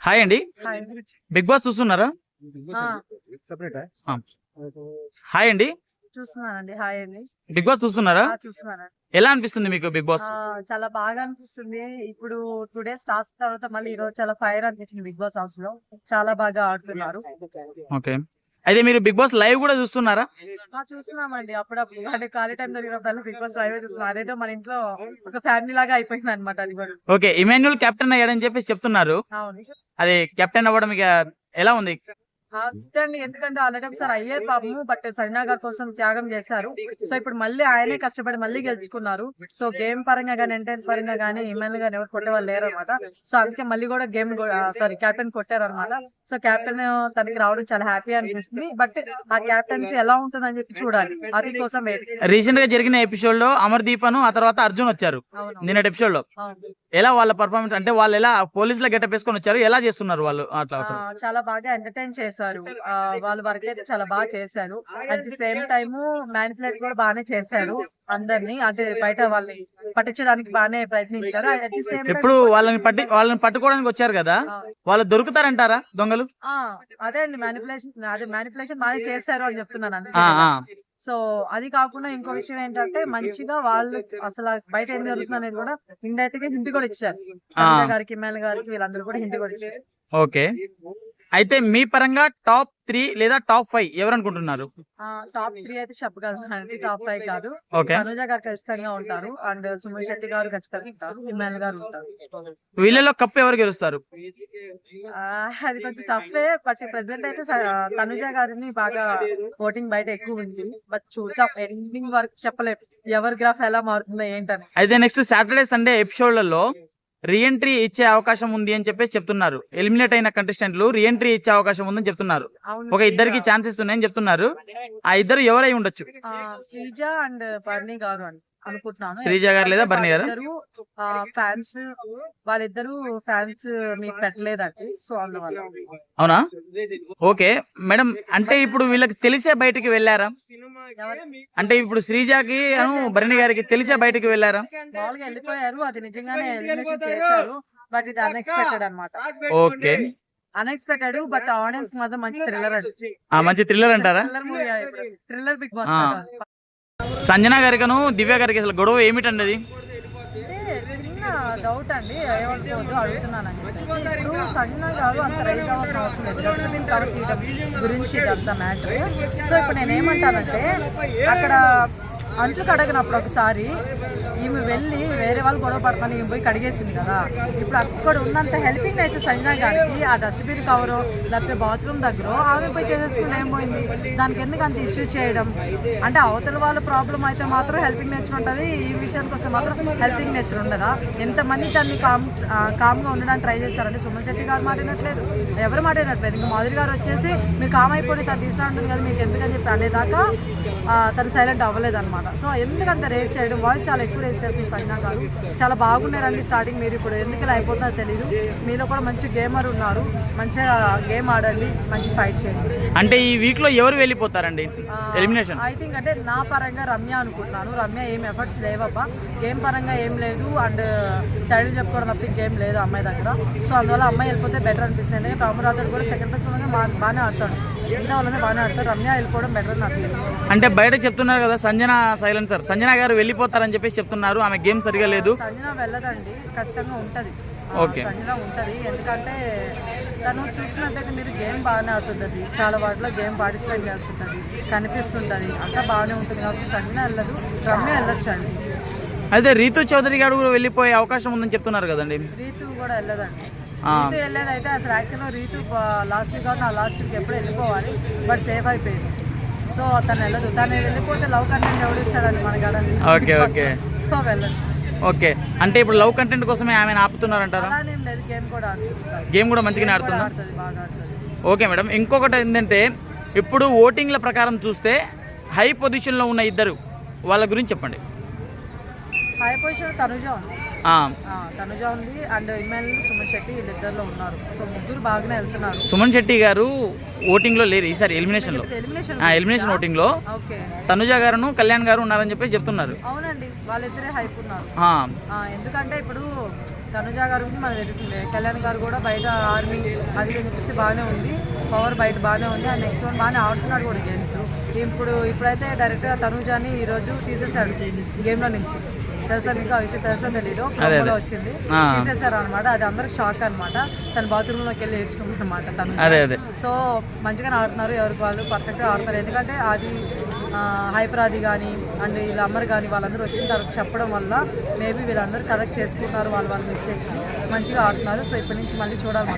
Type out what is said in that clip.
Hi అండి. Hi. Big boss చూస్తున్నారా? ఆ! ఆ! హాయ్ అండి. చూస్తున్నానండి. హాయ్ అండి. బిగ్ బాస్ చూస్తున్నారా? చూస్తున్నానండి. ఎలా అనిపిస్తుంది మీకు బిగ్ బాస్? చాలా బాగా అనిపిస్తుంది. ఇప్పుడు 2 డేస్ టాస్క్ తర్వాత మళ్ళీ ఈరోజు చాలా ఫైర్ అనిపించింది బిగ్ బాస్ హౌస్‌లో. చాలా బాగా ఆడుతున్నారు. ఓకే. అయితే మీరు బిగ్ బాస్ లైవ్ కూడా చూస్తున్నారా? చూస్తున్నామండి అప్పుడప్పుడు. అంటే ఖాళీ టైం దొరికినప్పుడల్లా బిగ్ బాస్ లైవే చూస్తున్నాం. అదేదో మన ఇంట్లో ఒక ఫ్యామిలీ లాగా అయిపోయిందన్నమాట అది కూడా. ఓకే. ఇమాన్యుల్ కెప్టెన్ అయ్యాడని చెప్పేసి చెప్తున్నారు. అవును. అది కెప్టెన్ అవ్వడం ఇక ఎలా ఉంది? అంతేండి. ఎందుకంటే ఆల్రెడీ ఒకసారి అయ్యారు పాపము. బట్ సైనా గారి కోసం త్యాగం చేశారు. సో ఇప్పుడు మళ్ళీ ఆయనే కష్టపడి మళ్ళీ గెలుచుకున్నారు. సో గేమ్ పరంగా గాని, ఎంటర్‌టైన్ పరంగా గాని, ఇమాన్యుల్ గాని ఎవరు కొట్టేవాళ్ళు లేరన్నమాట. సో అందుకే మళ్ళీ కూడా కెప్టెన్ కొట్టారన్నమాట. సో కెప్టెన్ తనకి రావడం చాలా హ్యాపీ అనిపిస్తుంది. బట్ ఆ కెప్టెన్సీ ఎలా ఉంటుందని చెప్పి చూడాలి. అది కోసం వెయిటింగ్. రీసెంట్ గా జరిగిన ఎపిసోడ్ లో అమర్దీప్ ఆ తర్వాత అర్జున్ వచ్చారు. నిన్నటి ఎపిసోడ్ లో ఎలా వాళ్ళ పర్ఫార్మెన్స్, అంటే వాళ్ళు ఎలా పోలీసుల గెటప్ వేసుకొని వచ్చారు, ఎలా చేస్తున్నారు వాళ్ళు అట్లా? చాలా బాగా ఎంటర్టైన్ చేశారు. వాళ్ళ వర్క్ అయితే చాలా బాగా చేశారు. At the same time manipulate కూడా బాగానే చేశారు అందరినీ. అంటే బయట వాళ్ళని పట్టించడానికి బాగానే ప్రయత్నించారు. అట్ ది సేమ్ ఇప్పుడు వాళ్ళని పట్టుకోవడానికి వచ్చారు కదా, వాళ్ళు దొరుకుతారంటారా దొంగలు? అదే అండి మ్యానిపులేషన్ బాగానే చేశారు అని చెప్తున్నాను అంతే. సో అది కాకుండా ఇంకో విషయం ఏంటంటే మంచిగా వాళ్ళు అసలు బయట ఏం జరుగుతుంది అనేది కూడా ఇండైరెక్ట్ గా హింట్ కూడా ఇచ్చారు. సంజయ్ గారికి, ఇమాన్యుల్ గారికి వీళ్ళందరూ కూడా హింట్ కూడా ఇచ్చారు. ఓకే. అయితే మీ పరంగా టాప్ 3 లేదా టాప్ 5 ఎవరు అనుకుంటున్నారు? టాప్ 3 అయితే చెప్పగలను. టాప్ 5 కాదు. ఓకే. తనుజ గారు ఖచ్చితంగా ఉంటారు. అండ్ సుమన్ శెట్టి గారు ఖచ్చితంగా ఉంటారు. ఇమాన్యుల్ గారు ఉంటారు. వీళ్ళలో కప్ ఎవరు గెలుస్తారు? అది కొంచెం టఫే. బట్ ప్రెసెంట్ అయితే తనుజ గారిని బాగా ఓటింగ్ బయట ఎక్కువ ఉంది. బట్ చూద్దాం, ఎండింగ్ వరకు చెప్పలేం ఎవరి గ్రాఫ్ ఎలా మారుతుందో ఏంటని. అయితే నెక్స్ట్ సాటర్డే సండే ఎపిసోడ్లలో రీఎంట్రీ ఇచ్చే అవకాశం ఉంది అని చెప్పేసి చెప్తున్నారు. ఎలిమినేట్ అయిన కంటెస్టెంట్లు రీఎంట్రీ ఇచ్చే అవకాశం ఉందని చెప్తున్నారు. ఒక ఇద్దరికి ఛాన్సెస్ ఉన్నాయని చెప్తున్నారు. ఆ ఇద్దరు ఎవరై ఉండొచ్చు? శ్రీజ అండ్ బర్నీ గారు అని అనుకుంటున్నాను. శ్రీజ గారు లేదా బర్నీ గారు? ఫ్యాన్స్ వాళ్ళిద్దరు ఫ్యాన్స్ మీకు పెట్టలేదండి. సో అందువల్ల. అవునా? Okay madam. అంటే ఇప్పుడు వీళ్ళకి తెలిసే బయటికి వెళ్ళారా? అంటే ఇప్పుడు శ్రీజకి బర్నీ గారికి తెలిసే బయటికి వెళ్ళారా? మామూలుగా వెళ్ళిపోయారు. అది నిజంగానే ఎలిమినేషన్ చేశారు. బట్ ఇది అన్ఎక్స్పెక్టెడ్ అన్నమాట. ఓకే. అన్ఎక్స్పెక్టెడ్. బట్ ఆడియన్స్ మాత్రం మంచి థ్రిల్లర్ అండి. మంచి థ్రిల్లర్ అంటారా? Thriller Bigg Boss. సంజన గారికను దివ్య గారికి అసలు గొడవ ఏమిటండి? అది చిన్న డౌట్ అండి, ఏమనుకోవద్దు అడుగుతున్నానండి. ఇప్పుడు సంజన గారు అంత రైజ్ అవ్వాల్సిన అవసరం లేదు. డస్ట్బిన్ కవర్ తీయడం గురించి అంత మ్యాటర్. సో ఇప్పుడు నేనేమంటానంటే అక్కడ అంట్లు కడగనప్పుడు ఒకసారి ఈమె వెళ్ళి వేరే వాళ్ళు గొడవ పడతాను ఈమె పోయి కడిగేసింది కదా. ఇప్పుడు అక్కడ ఉన్నంత హెల్పింగ్ నేచర్ సంజన గారికి ఆ డస్ట్బిన్ కవరు లేకపోతే బాత్రూమ్ దగ్గర ఆమె పోయి చేసేసుకుంటే ఏం పోయింది? దానికి ఎందుకు అంత ఇష్యూ చేయడం? అంటే అవతల వాళ్ళ ప్రాబ్లం అయితే మాత్రం హెల్పింగ్ నేచర్ ఉంటుంది, ఈ విషయానికి వస్తే మాత్రం హెల్పింగ్ నేచర్ ఉండదా? ఎంతమంది దాన్ని కామ్గా ఉండడానికి ట్రై చేస్తారంటే సుమన్ శెట్టి గారు మాట్లాడినట్లేదు, ఎవరు మాట్లాడినట్లేదు. ఇంకా మాధురి గారు వచ్చేసి మీరు కామ్ అయిపోయి తను తీస్తూ ఉంటుంది కదా మీకు ఎందుకని చెప్పి అనేదాకా తను సైలెంట్ అవ్వలేదు అనమాట. సో ఎందుకంత రేస్ చేయడం? వాయిస్ చాలా ఎక్కువ రేస్ చేస్తుంది సంజన గారు. చాలా బాగున్నారండి స్టార్టింగ్. మీరు ఇప్పుడు ఎందుకు ఇలా అయిపోతుందో తెలియదు. మీలో కూడా మంచి గేమర్ ఉన్నారు, మంచిగా గేమ్ ఆడండి, మంచి ఫైట్ చేయండి. అంటే ఈ వీక్ లో ఎవరు వెళ్ళిపోతారండి ఎలిమినేషన్? ఐ థింక్ అంటే నా పరంగా రమ్య అనుకుంటున్నాను. రమ్య ఏం ఎఫర్ట్స్ లేవబ్బా, గేమ్ పరంగా ఏం లేదు. అండ్ సైడ్ చెప్పుకోవడం తప్ప ఇంకేం లేదు అమ్మాయి దగ్గర. సో అందువల్ల అమ్మాయి వెళ్ళిపోతే బెటర్ అనిపిస్తుంది. ఎందుకంటే రామరాజు కూడా సెకండ్ ప్లేస్ బాగానే ఆడతాడు, మిగతా వాళ్ళనే బాగానే ఆడతారు. రమ్య వెళ్ళిపోవడం బెటర్ నాకు. అంటే బయట చెప్తున్నారు కదా సంజన సైలెన్సర్, సంజన గారు వెళ్ళిపోతారని చెప్పేసి చెప్తున్నారు. ఆమె గేమ్ సరిగా లేదు. సంజన వెళ్ళదండి, ఖచ్చితంగా ఉంటది. ఓకే. సంజన ఉంటది. ఎందుకంటే తను చూసినట్టయితే మీరు గేమ్ బాగానే ఆడుతుంటది, చాలా వాటిలో గేమ్ పార్టిసిపేట్ చేస్తుంటది, కనిపిస్తుంటది, అంతా బాగానే ఉంటుంది. కాబట్టి సంజన వెళ్ళదు, రమ్య వెళ్ళొచ్చండి. అయితే రీతు చౌదరి గారు కూడా వెళ్ళిపోయే అవకాశం ఉందని చెప్తున్నారు కదండి. రీతు కూడా వెళ్ళదండి. రీతు వెళ్ళేదైతే అసలు యాక్చువల్గా రీతు లాస్ట్ వీక్ కాబట్టి లాస్ట్ వీక్ ఎప్పుడు వెళ్ళిపోవాలి, బట్ సేఫ్ అయిపోయింది. సో తను వెళ్ళదు. తను వెళ్ళిపోతే లవ్ కంటెంట్ ఎవరిస్తాడండి మన గడని. ఓకే. ఓకే. సో వెళ్ళదు. ఓకే. అంటే ఇప్పుడు లవ్ కంటెంట్ కోసమే ఆమె ఆపుతున్నారంటారా? అలానేం లేదు, గేమ్ కూడా ఆడుతుంది. గేమ్ కూడా మంచిగానే ఆడుతుందా? బాగా ఆడుతుంది. Okay madam. ఇంకొకటి ఏంటంటే ఇప్పుడు ఓటింగ్ల ప్రకారం చూస్తే హై పొజిషన్లో ఉన్న ఇద్దరు వాళ్ళ గురించి చెప్పండి. హై పొజిషన్ తనుజ ఉంది. ఆ, తనుజ ఉంది అండ్ ఇమ్మాన్ సుమన్ శెట్టి వీళ్ళిద్దరిలో ఉన్నారు. సో ముగ్గురు బాగానే వెళ్తున్నారు. సుమన్ శెట్టి గారు ఓటింగ్ లో లేరు ఈసారి ఎలిమినేషన్ లో. ఎలిమినేషన్ ఓటింగ్ లో ఓకే. తనుజ గారును కళ్యాణ్ గారు ఉన్నారని చెప్పి చెప్తున్నారు. అవునండి, వాళ్ళిద్దరే హైప్ ఉన్నారు. ఆ, ఎందుకంటే ఇప్పుడు తనుజ గారు గురించి మనకు తెలిసిందే, కళ్యాణ్ గారు కూడా బయట ఆర్మీ అది అని చెప్పేసి బాగానే ఉంది, పవర్ బయట బాగానే ఉంది. అండ్ నెక్స్ట్ వన్ బాగానే ఆడుతున్నాడు కూడా గేమ్స్. ఇప్పుడైతే డైరెక్ట్గా తనుజాని ఈరోజు తీసేసాడు గేమ్లో నుంచి. తెలుసా మీకు ఆ విషయం? తెలుసా తెలీదు, ప్రోమోలో వచ్చింది, తీసేసారు అనమాట. అది అందరికి షాక్ అనమాట. తన బాత్రూంలోకి వెళ్ళి ఏడ్చుకుంది అనమాట తను. సో మంచిగానే ఆడుతున్నారు, ఎవరికి వాళ్ళు పర్ఫెక్ట్గా ఆడుతున్నారు. ఎందుకంటే అది హైపరాది కానీ అండ్ వీళ్ళ అమ్మరు కానీ వాళ్ళందరూ వచ్చిన తర్వాత చెప్పడం వల్ల మేబీ వీళ్ళందరూ కరెక్ట్ చేసుకుంటున్నారు వాళ్ళ మిస్టేక్స్, మంచిగా ఆడుతున్నారు. సో ఇప్పటి నుంచి మళ్ళీ చూడాలి.